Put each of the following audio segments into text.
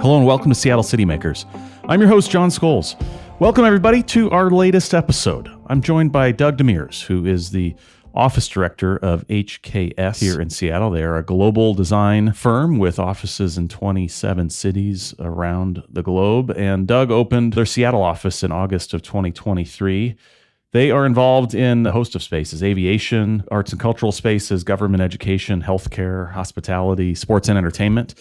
Hello and welcome to Seattle City Makers. I'm your host, Jon Scholes. Welcome everybody to our latest episode. I'm joined by Doug Demers, who is the office director of HKS here in Seattle. They are a global design firm with offices in 27 cities around the globe. And Doug opened their Seattle office in August of 2023. They are involved in a host of spaces: aviation, arts and cultural spaces, government education, healthcare, hospitality, sports and entertainment.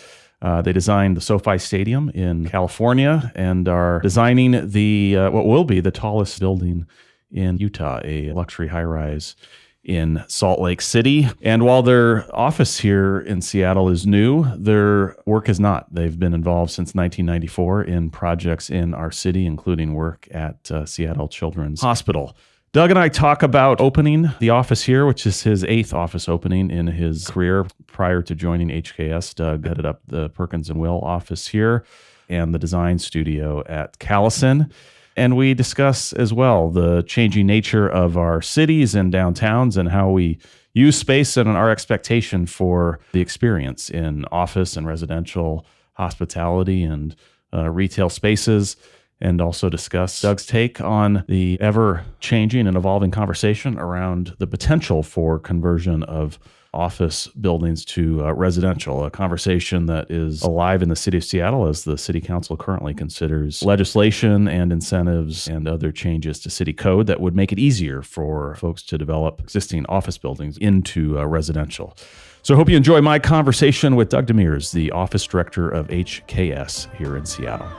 They designed the SoFi Stadium in California and are designing the what will be the tallest building in Utah, a luxury high-rise in Salt Lake City. And while their office here in Seattle is new, their work is not. They've been involved since 1994 in projects in our city, including work at Seattle Children's Hospital. Doug and I talk about opening the office here, which is his 8th office opening in his career. Prior to joining HKS, Doug headed up the Perkins and Will office here and the design studio at Callison. And we discuss as well the changing nature of our cities and downtowns and how we use space and our expectation for the experience in office and residential hospitality and retail spaces. And also discuss Doug's take on the ever-changing and evolving conversation around the potential for conversion of office buildings to residential, a conversation that is alive in the city of Seattle as the city council currently considers legislation and incentives and other changes to city code that would make it easier for folks to develop existing office buildings into residential. So I hope you enjoy my conversation with Doug Demers, the office director of HKS here in Seattle.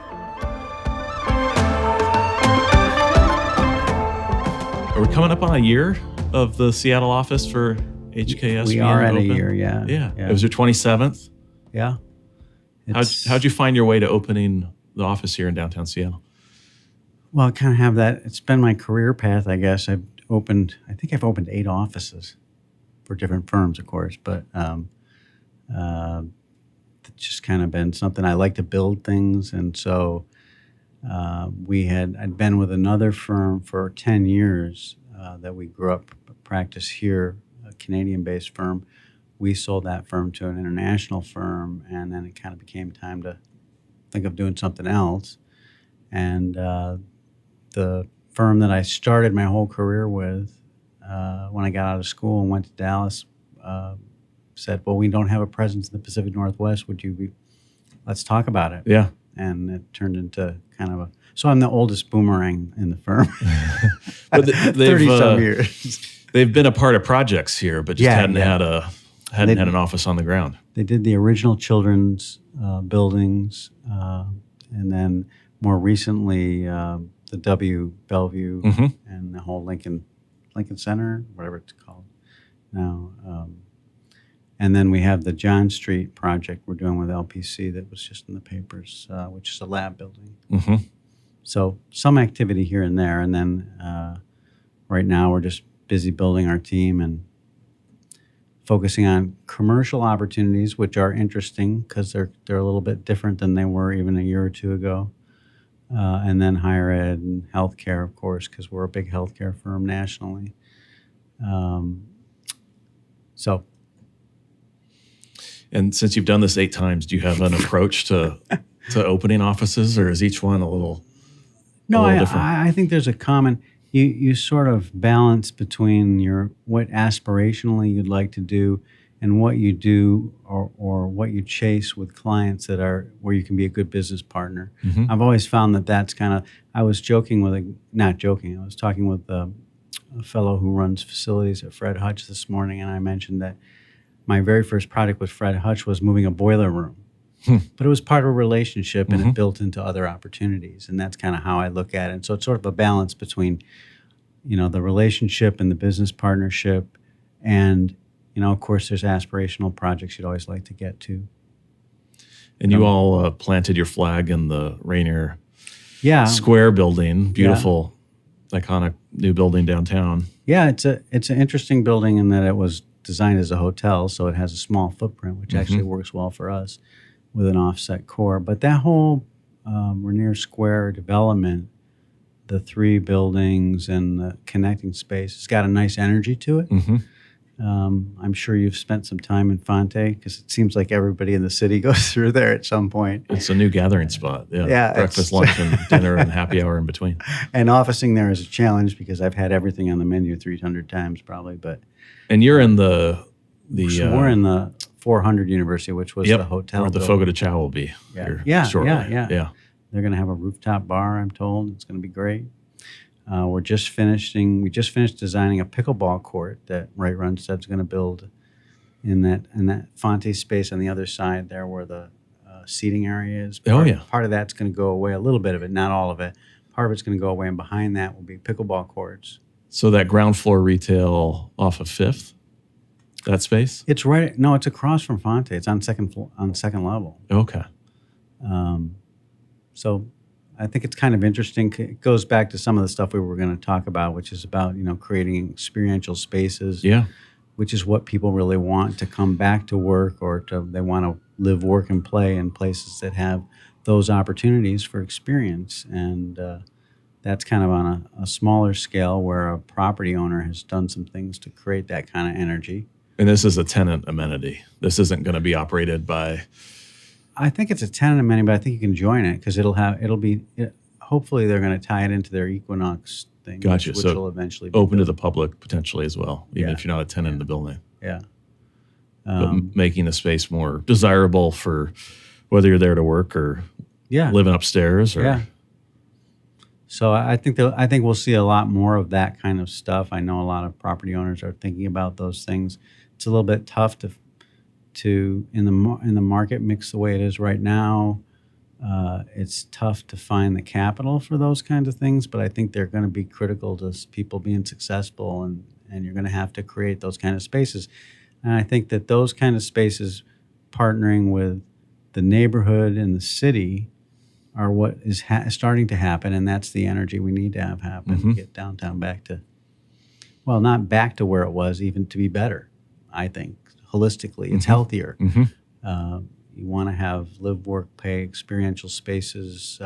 Are we coming up on a year of the Seattle office for HKS? We are at a year, yeah. Yeah. It was your 27th? Yeah. How'd you find your way to opening the office here in downtown Seattle? Well, I kind of have that. It's been my career path, I guess. I think I've opened 8 offices for different firms, of course, but it's just kind of been something I like to build things. And so I'd been with another firm for 10 years that we grew up practice here, a Canadian-based firm. We sold that firm to an international firm, and then it kind of became time to think of doing something else. And the firm that I started my whole career with, when I got out of school and went to Dallas, said, well, we don't have a presence in the Pacific Northwest. Let's talk about it. Yeah. And it turned into kind of so I'm the oldest boomerang in the firm. But 30-some years. They've been a part of projects here, but just hadn't had an office on the ground. They did the original children's buildings, and then more recently the W Bellevue and the whole Lincoln Center, whatever it's called now. And then we have the John Street project we're doing with LPC that was just in the papers, which is a lab building. Mm-hmm. So some activity here and there. And then right now we're just busy building our team and focusing on commercial opportunities, which are interesting because they're a little bit different than they were even a year or two ago. And then higher ed and healthcare, of course, because we're a big healthcare firm nationally. And since you've done this 8 times, do you have an approach to opening offices, or is each one a little different? I think there's a common. You sort of balance between what aspirationally you'd like to do and what you do or what you chase with clients that are where you can be a good business partner. Mm-hmm. I've always found that's kind of. I was talking with a fellow who runs facilities at Fred Hutch this morning, and I mentioned that my very first project with Fred Hutch was moving a boiler room. But it was part of a relationship, and it built into other opportunities. And that's kind of how I look at it. And so it's sort of a balance between, the relationship and the business partnership. And, of course, there's aspirational projects you'd always like to get to. And you all planted your flag in the Rainier Square building. Beautiful, iconic new building downtown. Yeah, it's an interesting building in that it was designed as a hotel, so it has a small footprint, which actually works well for us with an offset core. But that whole Rainier Square development, the 3 buildings and the connecting space, it's got a nice energy to it. I'm sure you've spent some time in Fonte because it seems like everybody in the city goes through there at some point. It's a new gathering spot. Yeah, Yeah, breakfast, lunch, and dinner, and happy hour in between. And officing there is a challenge because I've had everything on the menu 300 times probably. But And you're in the so we're in the 400 University, which was the hotel. Where the building. Fogo de Chao will be. Yeah, shortly. yeah. They're going to have a rooftop bar, I'm told. It's going to be great. We just finished designing a pickleball court that Ray Runsted's going to build in that Fonte space on the other side there where the seating area is. Part of that's going to go away, a little bit of it, not all of it. Part of it's going to go away, and behind that will be pickleball courts. So that ground floor retail off of 5th, that space? It's right. No, it's across from Fonte. It's on second level. Okay. So I think it's kind of interesting. It goes back to some of the stuff we were going to talk about, which is about creating experiential spaces. Yeah. Which is what people really want to come back to work, or they want to live, work, and play in places that have those opportunities for experience. And that's kind of on a smaller scale where a property owner has done some things to create that kind of energy. And this is a tenant amenity. This isn't going to be operated by... I think it's a tenant amenity, but I think you can join it because hopefully they're going to tie it into their Equinox thing, Gotcha. which So will eventually be open built. to the public potentially as well, even if you're not a tenant in the building. Yeah. But making the space more desirable for whether you're there to work or living upstairs. Or, So I think we'll see a lot more of that kind of stuff. I know a lot of property owners are thinking about those things. It's a little bit tough to in the market mix the way it is right now. It's tough to find the capital for those kinds of things, but I think they're going to be critical to people being successful, and you're going to have to create those kind of spaces. And I think that those kind of spaces, partnering with the neighborhood and the city, are what is starting to happen, and that's the energy we need to have happen to get downtown back to, well, not back to where it was, even to be better. I think holistically, it's healthier. You want to have live, work, pay, experiential spaces,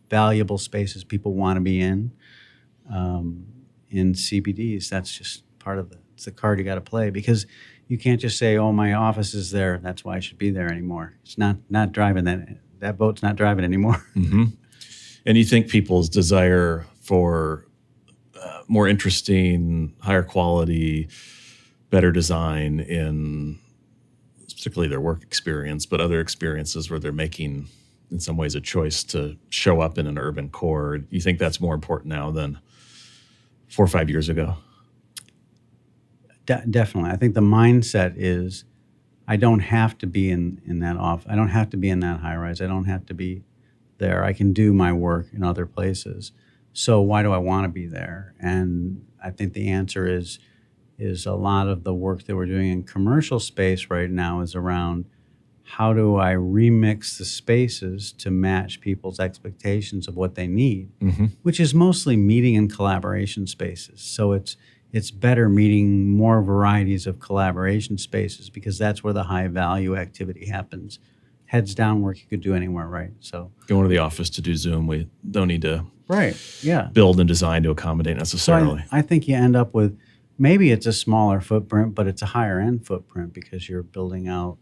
valuable spaces people want to be in CBDs. That's just part of it's the card you got to play, because you can't just say, "Oh, my office is there. That's why I should be there" anymore. It's not driving that boat's not driving anymore. And you think people's desire for more interesting, higher quality, better design in particularly their work experience, but other experiences where they're making, in some ways, a choice to show up in an urban core. You think that's more important now than 4 or 5 years ago? Definitely. I think the mindset is, I don't have to be in that office. I don't have to be in that high rise. I don't have to be there. I can do my work in other places. So why do I want to be there? And I think the answer is a lot of the work that we're doing in commercial space right now is around, how do I remix the spaces to match people's expectations of what they need, which is mostly meeting and collaboration spaces. So it's better meeting more varieties of collaboration spaces, because that's where the high value activity happens. Heads down work you could do anywhere, right? So going to the office to do Zoom, we don't need to build and design to accommodate necessarily. So I think you end up with, maybe it's a smaller footprint, but it's a higher end footprint, because you're building out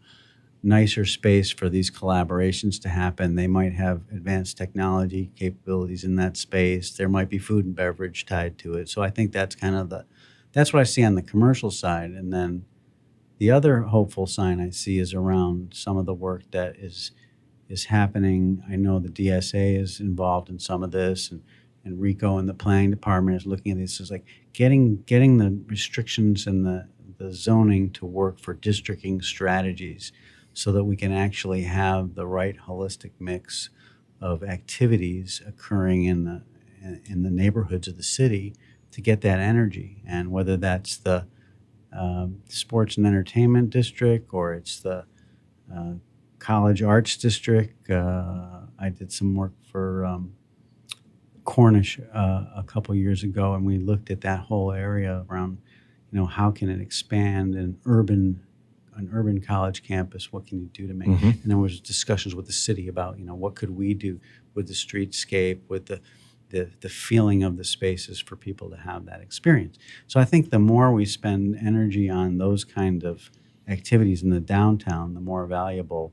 nicer space for these collaborations to happen. They might have advanced technology capabilities in that space. There might be food and beverage tied to it. So I think that's kind of that's what I see on the commercial side. And then the other hopeful sign I see is around some of the work that is happening. I know the DSA is involved in some of this, and Rico and the planning department is looking at this. It's like getting the restrictions and the zoning to work for districting strategies, so that we can actually have the right holistic mix of activities occurring in the neighborhoods of the city to get that energy. And whether that's the sports and entertainment district, or it's the college arts district. I did some work for Cornish a couple years ago, and we looked at that whole area around, how can it expand an urban college campus? What can you do to make? And there was discussions with the city about, what could we do with the streetscape, with the the feeling of the spaces for people to have that experience. So I think the more we spend energy on those kind of activities in the downtown, the more valuable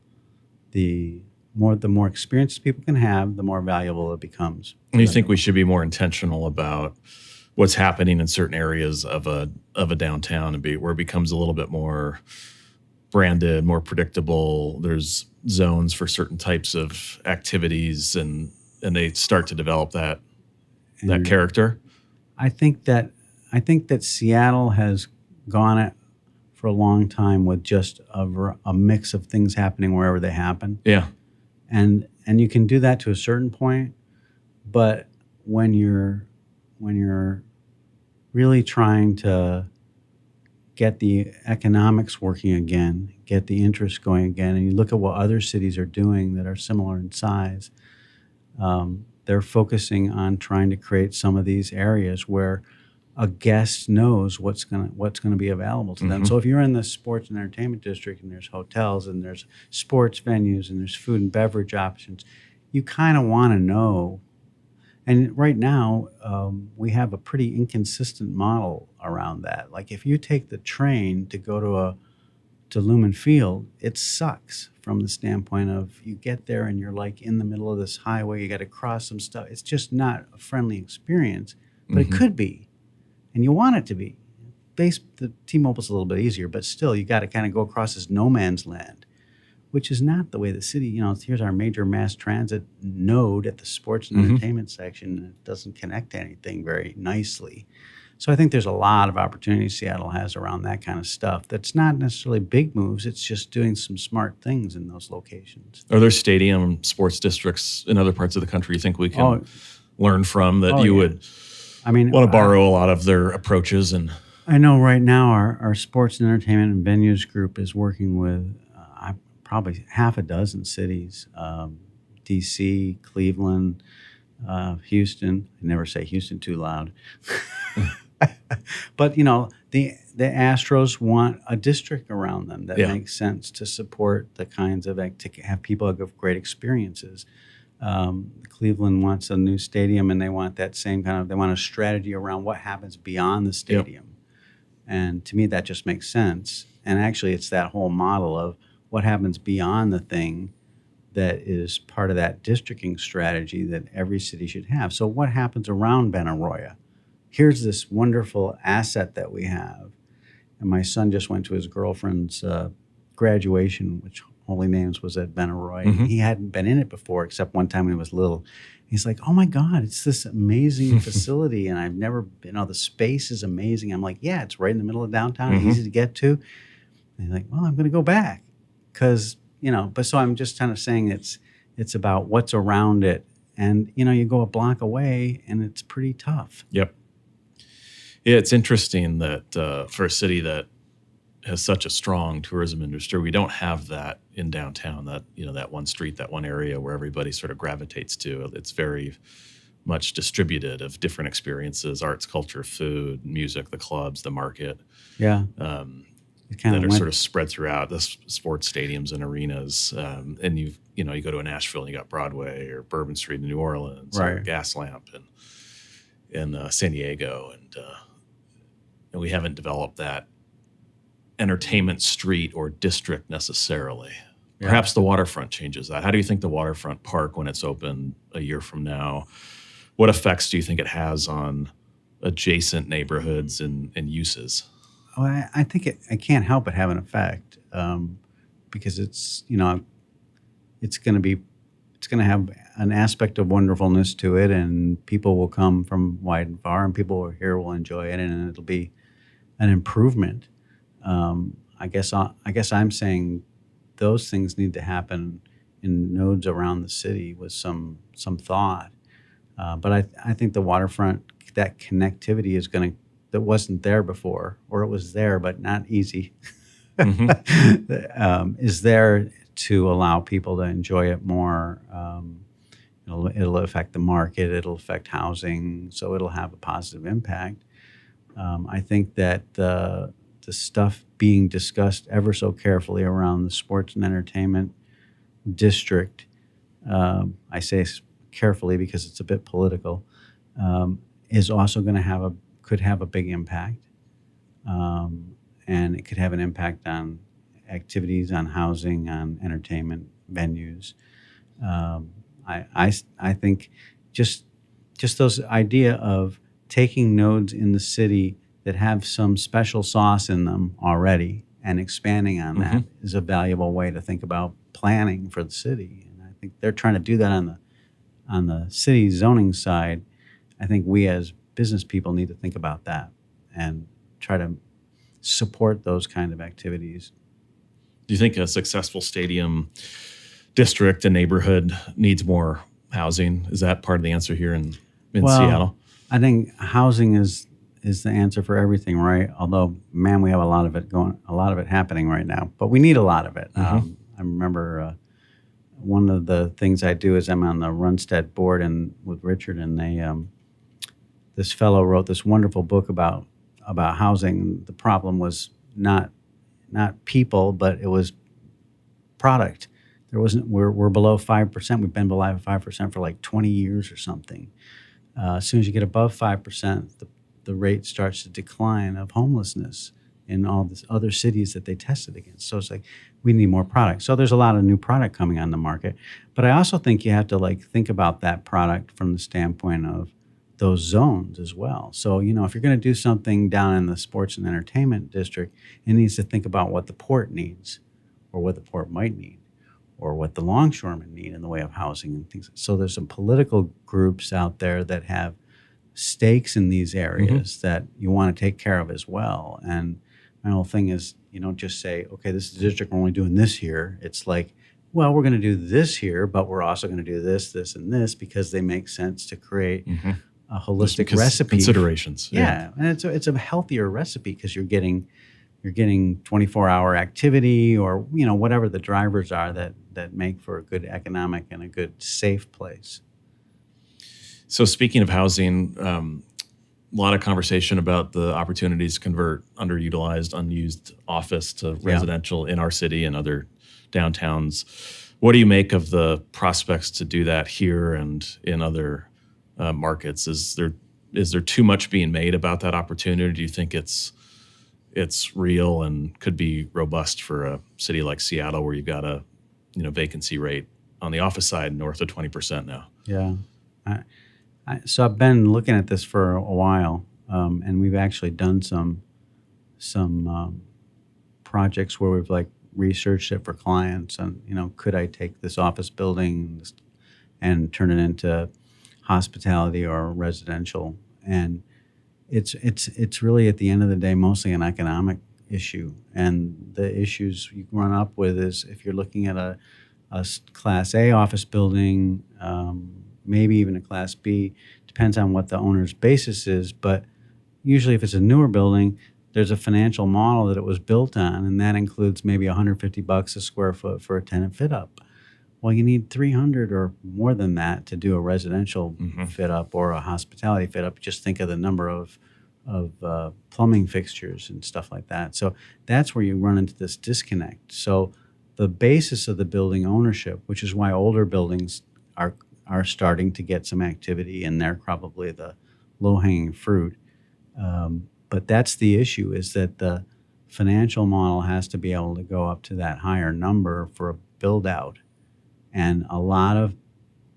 the more experiences people can have, the more valuable it becomes. And you think we should be more intentional about what's happening in certain areas of a downtown and where it becomes a little bit more branded, more predictable. There's zones for certain types of activities, and they start to develop that character. I think that Seattle has gone it for a long time with just a mix of things happening wherever they happen. Yeah. And you can do that to a certain point, but when you're really trying to get the economics working again, get the interest going again, and you look at what other cities are doing that are similar in size, they're focusing on trying to create some of these areas where a guest knows what's gonna be available to them. So if you're in the sports and entertainment district and there's hotels and there's sports venues and there's food and beverage options, you kind of want to know. And right now, we have a pretty inconsistent model around that. Like if you take the train to go to Lumen Field, it sucks from the standpoint of you get there and you're like in the middle of this highway, you got to cross some stuff. It's just not a friendly experience, but it could be. And you want it to be. The T-Mobile's a little bit easier, but still, you got to kind of go across this no man's land, which is not the way the city. Here's our major mass transit node at the sports and entertainment section, and it doesn't connect to anything very nicely. So I think there's a lot of opportunities Seattle has around that kind of stuff. That's not necessarily big moves. It's just doing some smart things in those locations. Are there stadium sports districts in other parts of the country you think we can learn from that you would? I mean, want to borrow a lot of their approaches. And I know right now our sports and entertainment and venues group is working with probably half a dozen cities, D.C., Cleveland, Houston. I never say Houston too loud. But, the Astros want a district around them that makes sense to support the kinds of to have people have great experiences. Cleveland wants a new stadium, and they want that same they want a strategy around what happens beyond the stadium. And to me, that just makes sense. And actually, it's that whole model of what happens beyond the thing that is part of that districting strategy that every city should have. So what happens around Benaroya? Here's this wonderful asset that we have. And my son just went to his girlfriend's graduation, which Holy Names was at Benaroya. He hadn't been in it before, except one time when he was little. He's like, oh my God, it's this amazing facility. And I've never been, the space is amazing. I'm like, yeah, it's right in the middle of downtown, easy to get to. And he's like, well, I'm going to go back. Because, but so I'm just kind of saying it's about what's around it. And, you go a block away and it's pretty tough. Yep. Yeah, it's interesting that for a city that has such a strong tourism industry, we don't have that in downtown, that one street, that one area where everybody sort of gravitates to. It's very much distributed of different experiences, arts, culture, food, music, the clubs, the market. Yeah. That are sort of spread throughout the sports stadiums and arenas. And you go to Nashville and you got Broadway or Bourbon Street in New Orleans, or Gaslamp in San Diego. And we haven't developed that entertainment street or district necessarily. Yeah. Perhaps the waterfront changes that. How do you think the waterfront park, when it's open a year from now, what effects do you think it has on adjacent neighborhoods and uses? Well, I think it can't help but have an effect because it's going to have an aspect of wonderfulness to it, and people will come from wide and far, and people here will enjoy it, and it'll be an improvement. I guess I'm saying those things need to happen in nodes around the city with some thought. But I think the waterfront, that connectivity that wasn't there before, or it was there but not easy, is there to allow people to enjoy it more. It'll affect the market, it'll affect housing, so it'll have a positive impact. I think that the stuff being discussed ever so carefully around the sports and entertainment district, I say carefully because it's a bit political, is also going to could have a big impact, and it could have an impact on activities, on housing, on entertainment venues. I think just those idea of taking nodes in the city that have some special sauce in them already and expanding on that is a valuable way to think about planning for the city. And I think they're trying to do that on the city zoning side. I think we as business people need to think about that and try to support those kind of activities. Do you think a successful stadium district and neighborhood needs more housing? Is that part of the answer here in Seattle? I think housing is the answer for everything, right? Although, man, we have a lot of it happening right now, but we need a lot of it. I remember one of the things I do is I'm on the Runstead board and with Richard, and this fellow wrote this wonderful book about housing. The problem was not people, but it was product. There wasn't. We're below 5%. We've been below 5% for like 20 years or something. As soon as you get above 5%, the rate starts to decline of homelessness in all these other cities that they tested against. So it's like we need more product. So there's a lot of new product coming on the market, but I also think you have to think about that product from the standpoint of those zones as well. So, if you're going to do something down in the sports and entertainment district, it needs to think about what the port needs or what the port might need or what the longshoremen need in the way of housing and things. So there's some political groups out there that have stakes in these areas that you want to take care of as well. And my whole thing is, you don't just say, okay, this is the district, we're only doing this here. It's like, well, we're going to do this here, but we're also going to do this, this, and this because they make sense to create a holistic recipe. Considerations. Yeah. And it's a healthier recipe because you're getting 24-hour activity or, whatever the drivers are that make for a good economic and a good safe place. So speaking of housing, a lot of conversation about the opportunities to convert underutilized, unused office to residential in our city and other downtowns. What do you make of the prospects to do that here and in other markets? Is there too much being made about that opportunity? Do you think it's real and could be robust for a city like Seattle where you've got a vacancy rate on the office side north of 20% now? Yeah. So I've been looking at this for a while, and we've actually done some projects where we've researched it for clients and, could I take this office building and turn it into hospitality or residential? And it's really at the end of the day mostly an economic issue. And the issues you run up with is if you're looking at a Class A office building, maybe even a Class B, depends on what the owner's basis is. But usually if it's a newer building, there's a financial model that it was built on, and that includes maybe $150 a square foot for a tenant fit up. Well, you need 300 or more than that to do a residential fit up or a hospitality fit up. Just think of the number of plumbing fixtures and stuff like that. So that's where you run into this disconnect. So the basis of the building ownership, which is why older buildings are starting to get some activity, and they're probably the low-hanging fruit. But that's the issue, is that the financial model has to be able to go up to that higher number for a build-out. And a lot of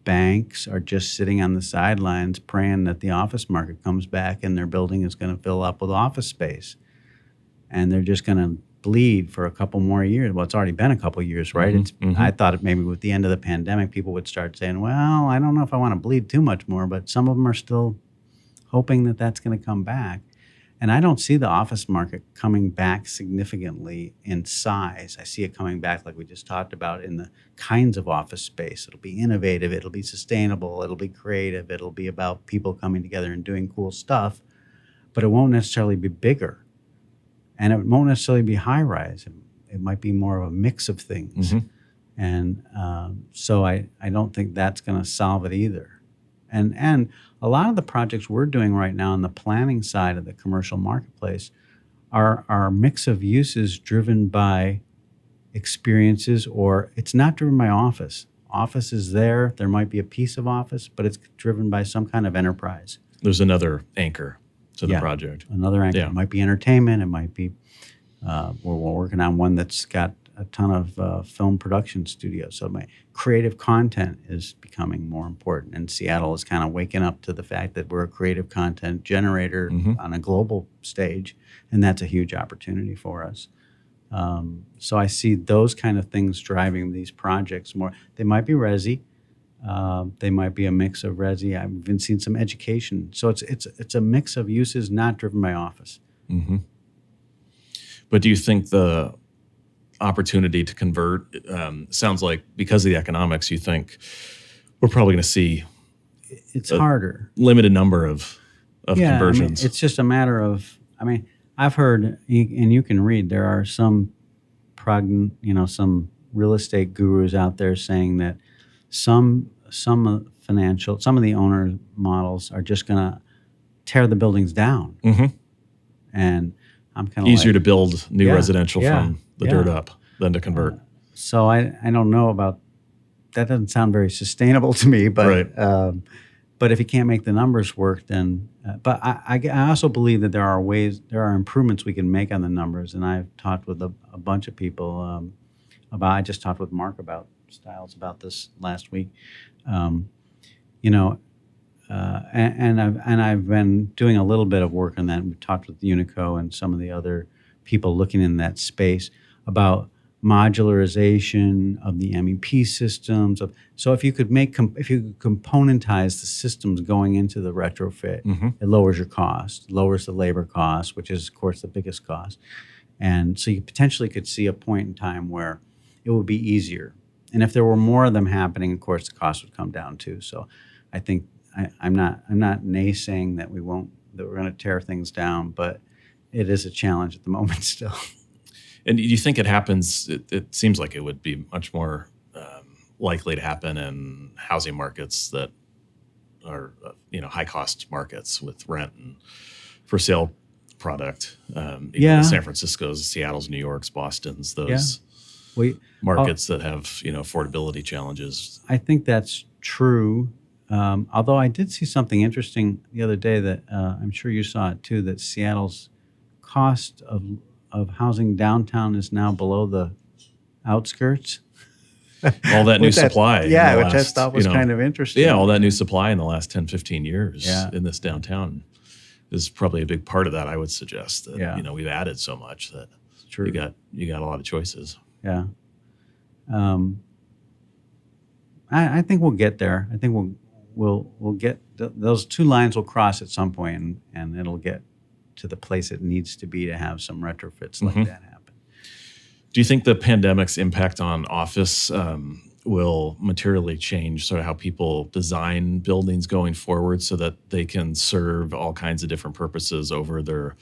banks are just sitting on the sidelines praying that the office market comes back and their building is going to fill up with office space. And they're just going to bleed for a couple more years. Well, it's already been a couple years, right? I thought maybe with the end of the pandemic, people would start saying, well, I don't know if I want to bleed too much more, but some of them are still hoping that that's going to come back. And I don't see the office market coming back significantly in size. I see it coming back, like we just talked about, in the kinds of office space. It'll be innovative. It'll be sustainable. It'll be creative. It'll be about people coming together and doing cool stuff. But it won't necessarily be bigger. And it won't necessarily be high rise. It might be more of a mix of things. And so I don't think that's going to solve it either. And a lot of the projects we're doing right now on the planning side of the commercial marketplace are a mix of uses driven by experiences, or it's not driven by office. Office is there. There might be a piece of office, but it's driven by some kind of enterprise. There's another anchor to the Yeah. project. Another anchor. Yeah. It might be entertainment. It might be, we're working on one that's got a ton of film production studios. So my creative content is becoming more important. And Seattle is kind of waking up to the fact that we're a creative content generator on a global stage. And that's a huge opportunity for us. So I see those kind of things driving these projects more. They might be resi. They might be a mix of resi. I've even seen some education. So it's a mix of uses not driven by office. Mm-hmm. But do you think the opportunity to convert sounds like because of the economics, you think we're probably going to see It's harder. limited number of conversions? It's just a matter of. I've heard, and you can read. There are some some real estate gurus out there saying that some of the owner models are just going to tear the buildings down. And I'm kind of easier to build new residential from the dirt up than to convert. So I don't know about that. Doesn't sound very sustainable to me, but Right. but if you can't make the numbers work, then but I also believe that there are improvements we can make on the numbers. And I've talked with a bunch of people I just talked with Mark about Styles about this last week. And I've been doing a little bit of work on that. We've talked with Unico and some of the other people looking in that space about modularization of the MEP systems. So if you could componentize the systems going into the retrofit, it lowers your cost, lowers the labor cost, which is of course the biggest cost. And so you potentially could see a point in time where it would be easier. And if there were more of them happening, of course the cost would come down too. So I think I'm not naysaying that we're going to tear things down, but it is a challenge at the moment still. And do you think it happens? It seems like it would be much more likely to happen in housing markets that are high cost markets with rent and for sale product. San Francisco's, Seattle's, New York's, Boston's, those markets that have affordability challenges. I think that's true. Although I did see something interesting the other day that I'm sure you saw it too, that Seattle's cost of housing downtown is now below the outskirts. All that new supply. which I thought was kind of interesting. Yeah, all that new supply in the last 10, 15 years in this downtown is probably a big part of that, I would suggest. That, we've added so much that you got a lot of choices. Yeah. I think we'll get there. I think we'll get those two lines will cross at some point, and it'll get to the place it needs to be to have some retrofits like that happen. Do you think the pandemic's impact on office will materially change sort of how people design buildings going forward so that they can serve all kinds of different purposes over their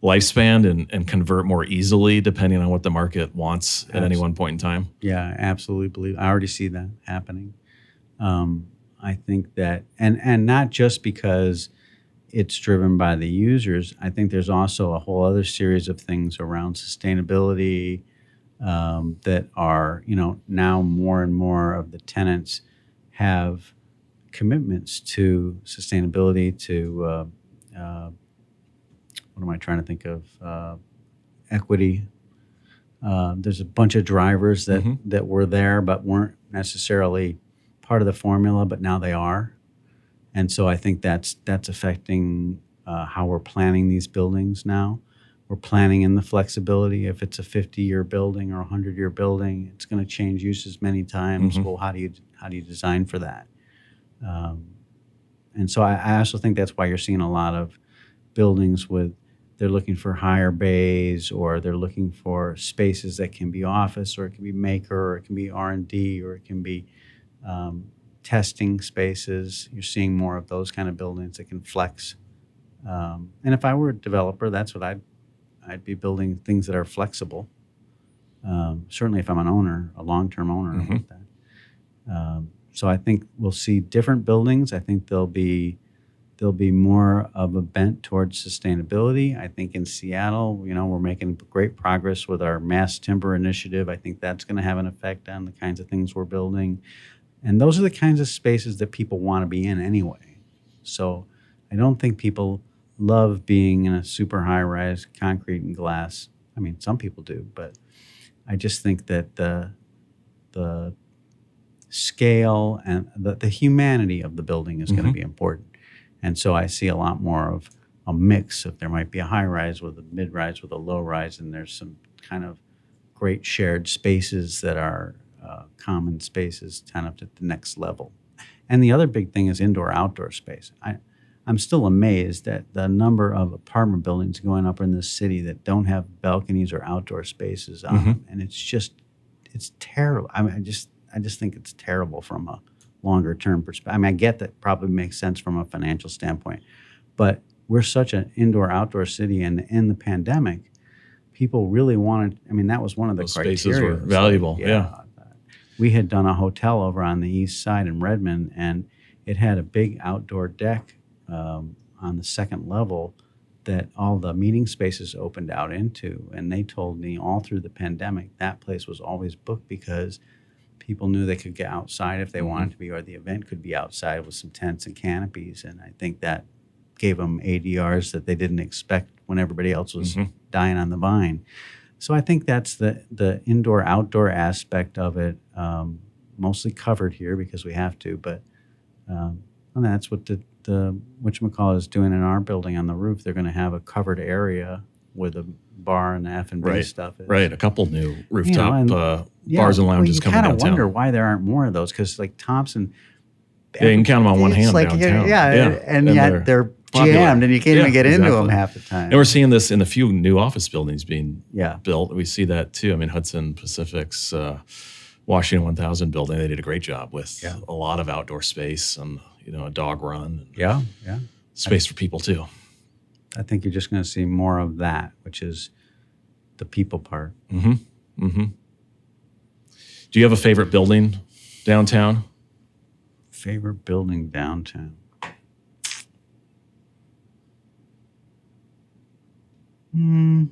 lifespan and convert more easily depending on what the market wants at any one point in time? Yeah, absolutely. I already see that happening. I think that, and not just because it's driven by the users. I think there's also a whole other series of things around sustainability that are, now more and more of the tenants have commitments to sustainability, to what am I trying to think of? Equity. There's a bunch of drivers that were there but weren't necessarily part of the formula, but now they are. And so I think that's affecting how we're planning these buildings now. We're planning in the flexibility. If it's a 50-year building or a 100-year building, it's going to change uses many times. Well, how do you design for that? And so I also think that's why you're seeing a lot of buildings they're looking for higher bays, or they're looking for spaces that can be office, or it can be maker, or it can be R&D, or it can be testing spaces. You're seeing more of those kind of buildings that can flex. And if I were a developer, that's what I'd be building, things that are flexible. Certainly if I'm an owner, a long-term owner like that. So I think we'll see different buildings. I think there'll be more of a bent towards sustainability. I think in Seattle, we're making great progress with our mass timber initiative. I think that's going to have an effect on the kinds of things we're building. And those are the kinds of spaces that people want to be in anyway. So I don't think people love being in a super high-rise concrete and glass. I mean, some people do, but I just think that the scale and the humanity of the building is going to be important. And so I see a lot more of a mix of there might be a high-rise with a mid-rise with a low-rise, and there's some kind of great shared spaces that are common spaces kind of at the next level. And the other big thing is indoor-outdoor space. I'm still amazed at the number of apartment buildings going up in this city that don't have balconies or outdoor spaces on them. And it's terrible. I mean, I just think it's terrible from a longer-term perspective. I mean, I get that probably makes sense from a financial standpoint, but we're such an indoor-outdoor city, and in the pandemic, people really wanted. I mean, that was one of the criteria. Spaces were valuable. Yeah. We had done a hotel over on the east side in Redmond, and it had a big outdoor deck on the second level that all the meeting spaces opened out into. And they told me all through the pandemic that place was always booked because people knew they could get outside if they wanted to be, or the event could be outside with some tents and canopies. And I think that gave them ADRs that they didn't expect when everybody else was dying on the vine. So I think that's the indoor-outdoor aspect of it, mostly covered here because we have to, but and that's what the whatchamacallit is doing in our building on the roof. They're going to have a covered area where the bar and the F&B stuff is. Right, a couple new rooftop bars and lounges coming downtown. You kind of wonder why there aren't more of those, because like Thompson... Yeah, you can count them on one hand downtown. And yet they're jammed, and you can't even get into them half the time. And we're seeing this in a few new office buildings being built. We see that too. I mean, Hudson Pacific's Washington 1000 building, they did a great job with a lot of outdoor space and, a dog run. And space for people too. I think you're just going to see more of that, which is the people part. Do you have a favorite building downtown? Favorite building downtown? I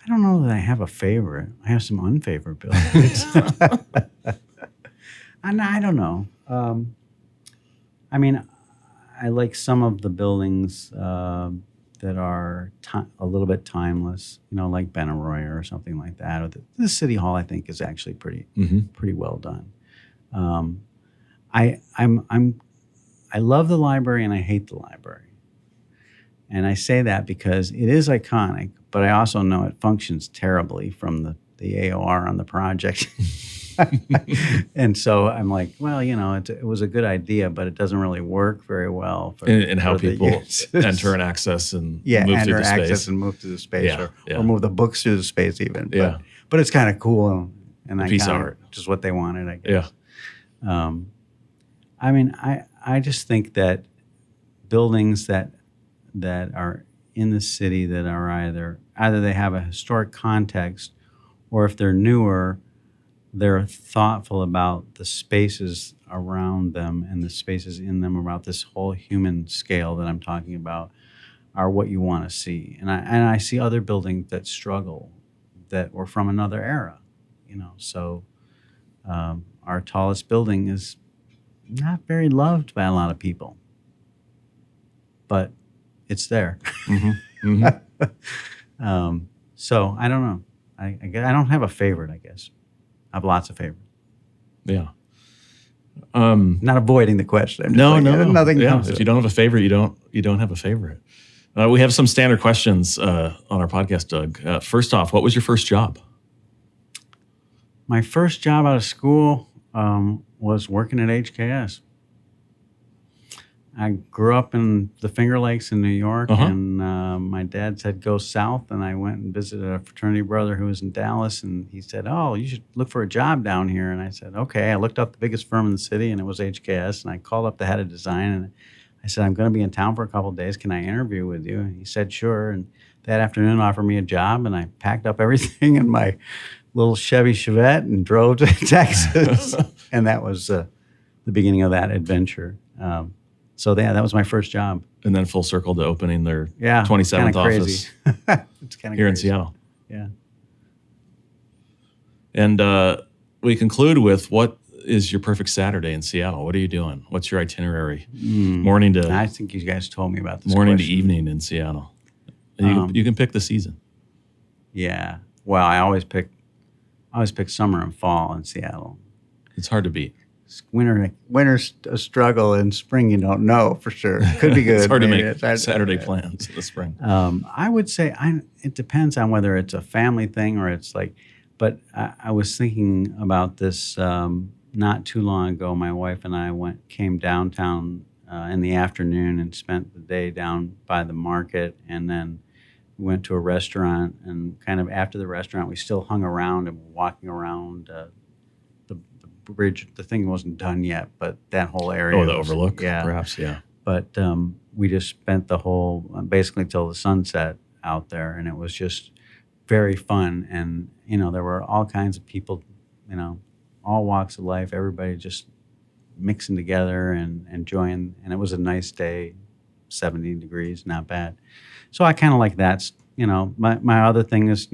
don't know that I have a favorite. I have some unfavorite buildings. I don't know. I mean, I like some of the buildings that are a little bit timeless, like Benaroya or something like that. Or the City Hall, I think, is actually pretty well done. I love the library and I hate the library. And I say that because it is iconic, but I also know it functions terribly from the AOR on the project. And so I'm like, well, it was a good idea, but it doesn't really work very well. And how people enter and access and move through the space. Access and move to the space, or move the books through the space even. But it's kind of cool, and I got it, which is what they wanted, I guess. I mean, I just think that buildings that are in the city that are either they have a historic context, or if they're newer, they're thoughtful about the spaces around them and the spaces in them, about this whole human scale that I'm talking about, are what you want to see. And I see other buildings that struggle, that were from another era, So our tallest building is not very loved by a lot of people, but it's there. So I don't know. I don't have a favorite, I guess. I have lots of favorites. Yeah. Not avoiding the question. No. Nothing comes. If you don't have a favorite, you don't have a favorite. We have some standard questions on our podcast, Doug. First off, what was your first job? My first job out of school was working at HKS. I grew up in the Finger Lakes in New York, and my dad said, go south, and I went and visited a fraternity brother who was in Dallas, and he said, oh, you should look for a job down here. And I said, okay. I looked up the biggest firm in the city, and it was HKS, and I called up the head of design, and I said, I'm going to be in town for a couple of days. Can I interview with you? And he said, sure. And that afternoon offered me a job, and I packed up everything in my little Chevy Chevette and drove to Texas. And that was the beginning of that adventure. So that was my first job. And then full circle to opening their 27th office It's kind of here in Seattle. Yeah. And we conclude with, what is your perfect Saturday in Seattle? What are you doing? What's your itinerary? Morning to I think you guys told me about this morning question. to evening in Seattle. And you can pick the season. Yeah. Well, I always pick summer and fall in Seattle. It's hard to beat. Winter's a struggle, and spring you don't know for sure. Could be good. It's hard to maybe. make Saturday plans in the spring. I would say it depends on whether it's a family thing or it's like. But I was thinking about this not too long ago. My wife and I came downtown in the afternoon and spent the day down by the market, and then we went to a restaurant. And kind of after the restaurant, we still hung around and were walking around the bridge. The thing wasn't done yet, but that whole area. Oh, the overlook, perhaps, yeah. But we just spent the whole, basically till the sunset out there, and it was just very fun. And, there were all kinds of people, all walks of life, everybody just mixing together and enjoying. And it was a nice day, 70 degrees, not bad. So I kind of like that. My other thing is,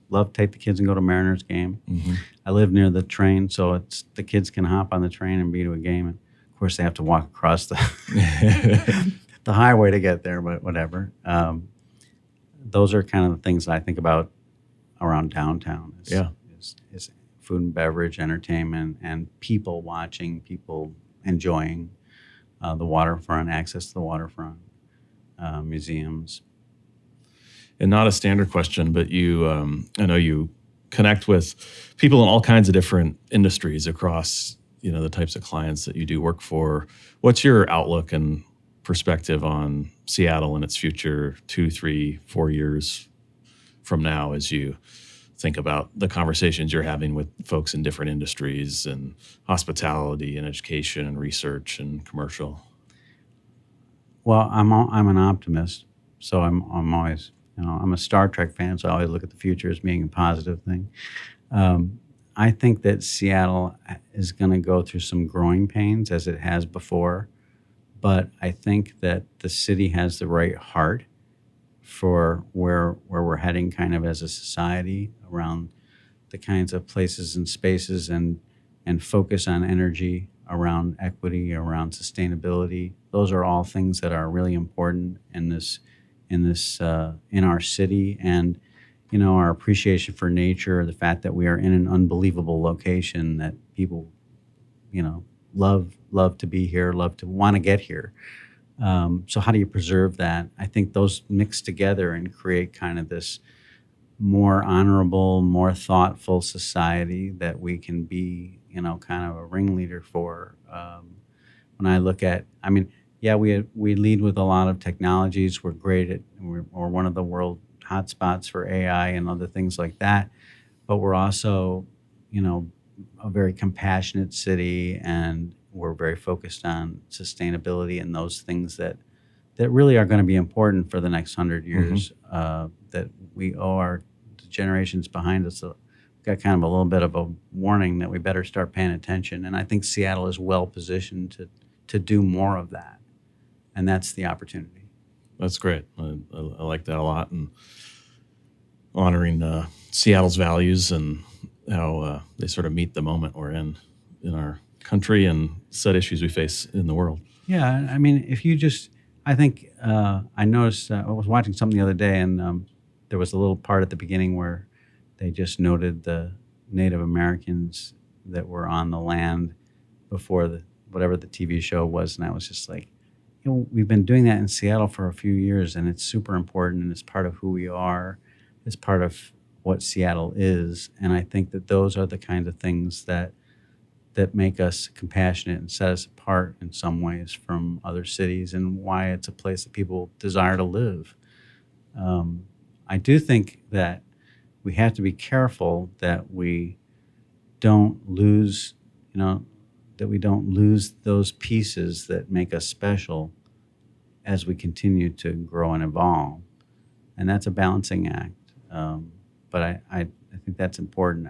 love to take the kids and go to Mariners game. Mm-hmm. I live near the train, so the kids can hop on the train and be to a game. And of course, they have to walk across the the highway to get there, but whatever. Those are kind of the things I think about around downtown. Is food and beverage, entertainment, and people watching, people enjoying the waterfront, access to the waterfront, museums. And not a standard question, but I know you connect with people in all kinds of different industries across, the types of clients that you do work for. What's your outlook and perspective on Seattle and its future 2, 3, 4 years from now as you think about the conversations you're having with folks in different industries and hospitality and education and research and commercial? Well, I'm an optimist, so I'm always, I'm a Star Trek fan, so I always look at the future as being a positive thing. I think that Seattle is going to go through some growing pains as it has before, but I think that the city has the right heart for where we're heading kind of as a society around the kinds of places and spaces and focus on energy, around equity, around sustainability. Those are all things that are really important in our city. And our appreciation for nature, the fact that we are in an unbelievable location that people love to be here, love to want to get here. So how do you preserve that? I think those mix together and create kind of this more honorable, more thoughtful society that we can be, kind of a ringleader for. When I look at, we lead with a lot of technologies. We're great at, we're one of the world hotspots for AI and other things like that. But we're also, a very compassionate city, and we're very focused on sustainability and those things that really are going to be important for the next 100 years. That we owe the generations behind us. So we've got kind of a little bit of a warning that we better start paying attention. And I think Seattle is well positioned to do more of that, and that's the opportunity. That's great. I like that a lot, and honoring Seattle's values and how they sort of meet the moment we're in our country and set issues we face in the world. Yeah, if you just, I think I noticed, I was watching something the other day, and there was a little part at the beginning where they just noted the Native Americans that were on the land before whatever the TV show was, and I was just like, we've been doing that in Seattle for a few years, and it's super important, and it's part of who we are. It's part of what Seattle is, and I think that those are the kinds of things that make us compassionate and set us apart in some ways from other cities, and why it's a place that people desire to live. I do think that we have to be careful that we don't lose, those pieces that make us special as we continue to grow and evolve. And that's a balancing act. But I think that's important.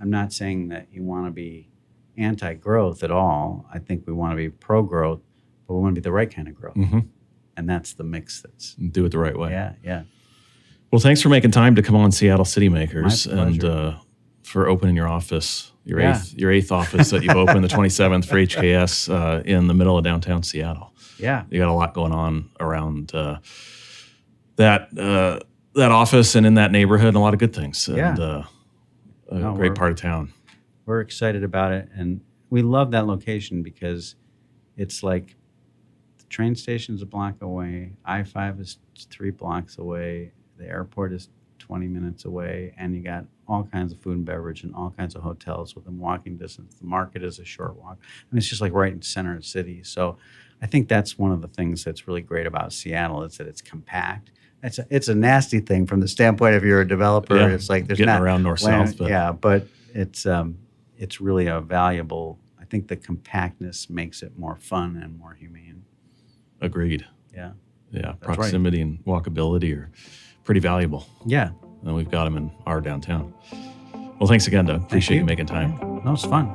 I'm not saying that you want to be anti-growth at all. I think we want to be pro-growth, but we want to be the right kind of growth. Mm-hmm. And that's the mix do it the right way. Yeah. Well, thanks for making time to come on Seattle City Makers. My pleasure. And for opening your office, your eighth office that you've opened, the 27th for HKS in the middle of downtown Seattle. Yeah. You got a lot going on around that office and in that neighborhood, and a lot of good things. And a great part of town. We're excited about it, and we love that location because it's like the train station's a block away, I-5 is 3 blocks away, the airport is 20 minutes away, and you got all kinds of food and beverage and all kinds of hotels within walking distance. The market is a short walk. I mean, it's just like right in the center of the city. So I think that's one of the things that's really great about Seattle is that it's compact. It's a nasty thing from the standpoint of you're a developer. Yeah, it's like there's getting not around north-south. But it's really a valuable. I think the compactness makes it more fun and more humane. Agreed. Yeah. Proximity and walkability are pretty valuable. Yeah. And we've got them in our downtown. Well, thanks again, Doug. Appreciate you making time. That was fun.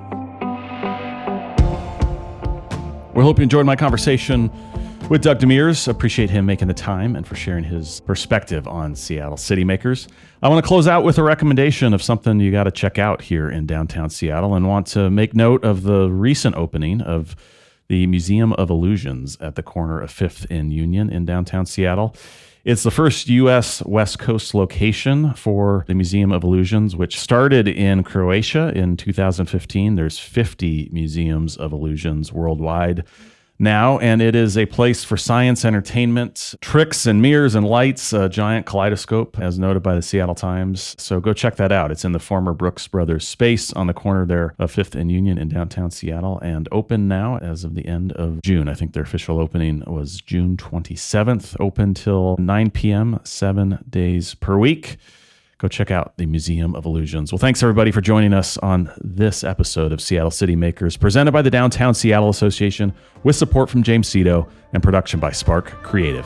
We hope you enjoyed my conversation with Doug Demers. Appreciate him making the time and for sharing his perspective on Seattle city makers. I want to close out with a recommendation of something you got to check out here in downtown Seattle, and want to make note of the recent opening of the Museum of Illusions at the corner of 5th and Union in downtown Seattle. It's the first U.S. West Coast location for the Museum of Illusions, which started in Croatia in 2015. There's 50 museums of illusions worldwide now, and it is a place for science, entertainment, tricks and mirrors and lights, a giant kaleidoscope, as noted by the Seattle Times. So go check that out. It's in the former Brooks Brothers space on the corner there of 5th and Union in downtown Seattle, and open now as of the end of June. I think their official opening was June 27th, open till 9 p.m., 7 days per week. Go check out the Museum of Illusions. Well, thanks everybody for joining us on this episode of Seattle City Makers, presented by the Downtown Seattle Association, with support from James Cito and production by Spark Creative.